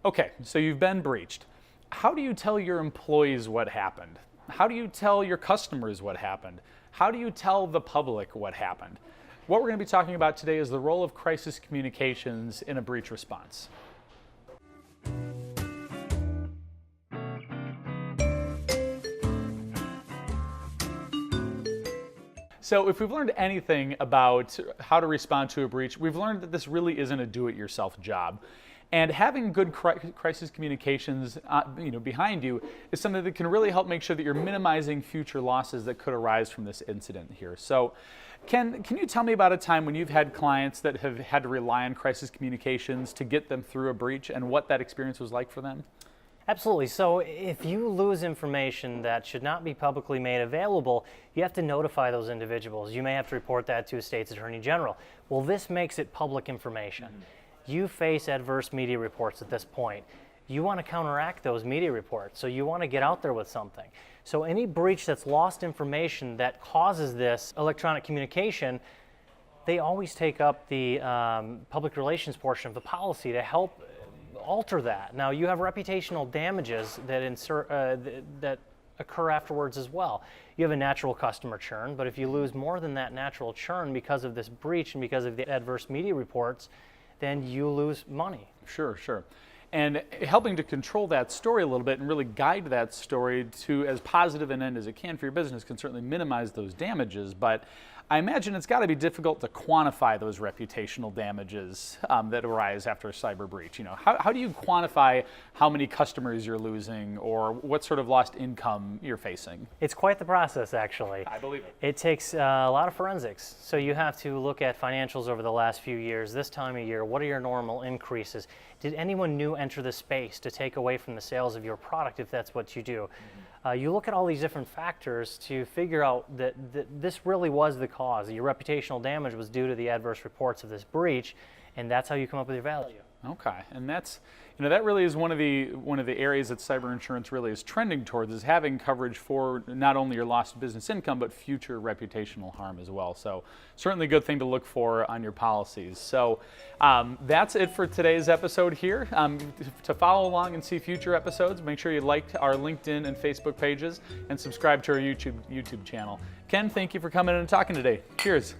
Okay, so you've been breached. How do you tell your employees what happened? How do you tell your customers what happened? How do you tell the public what happened? What we're going to be talking about today is the role of crisis communications in a breach response. So if we've learned anything about how to respond to a breach, we've learned that this really isn't a do-it-yourself job. And having good crisis communications behind you is something that can really help make sure that you're minimizing future losses that could arise from this incident here. So can you tell me about a time when you've had clients that have had to rely on crisis communications to get them through a breach and what that experience was like for them? Absolutely. So if you lose information that should not be publicly made available, you have to notify those individuals. You may have to report that to a state's attorney general. Well, this makes it public information. You face adverse media reports at this point. You want to counteract those media reports, so you want to get out there with something. So any breach that's lost information that causes this electronic communication, they always take up the public relations portion of the policy to help alter that. Now, you have reputational damages that occur afterwards as well. You have a natural customer churn, but if you lose more than that natural churn because of this breach and because of the adverse media reports, then you lose money. Sure. And helping to control that story a little bit and really guide that story to as positive an end as it can for your business can certainly minimize those damages. But I imagine it's got to be difficult to quantify those reputational damages that arise after a cyber breach. How do you quantify how many customers you're losing or what sort of lost income you're facing? It's quite the process, actually. I believe it. It takes a lot of forensics. So you have to look at financials over the last few years, this time of year. What are your normal increases? Did anyone new enter the space to take away from the sales of your product if that's what you do? You look at all these different factors to figure out that this really was the cause. Your reputational damage was due to the adverse reports of this breach, and that's how you come up with your value. Okay, and that's that really is one of the areas that cyber insurance really is trending towards, is having coverage for not only your lost business income but future reputational harm as well. So certainly a good thing to look for on your policies. So that's it for today's episode here. To follow along and see future episodes, make sure you like our LinkedIn and Facebook pages and subscribe to our YouTube channel. Ken, thank you for coming in and talking today. Cheers.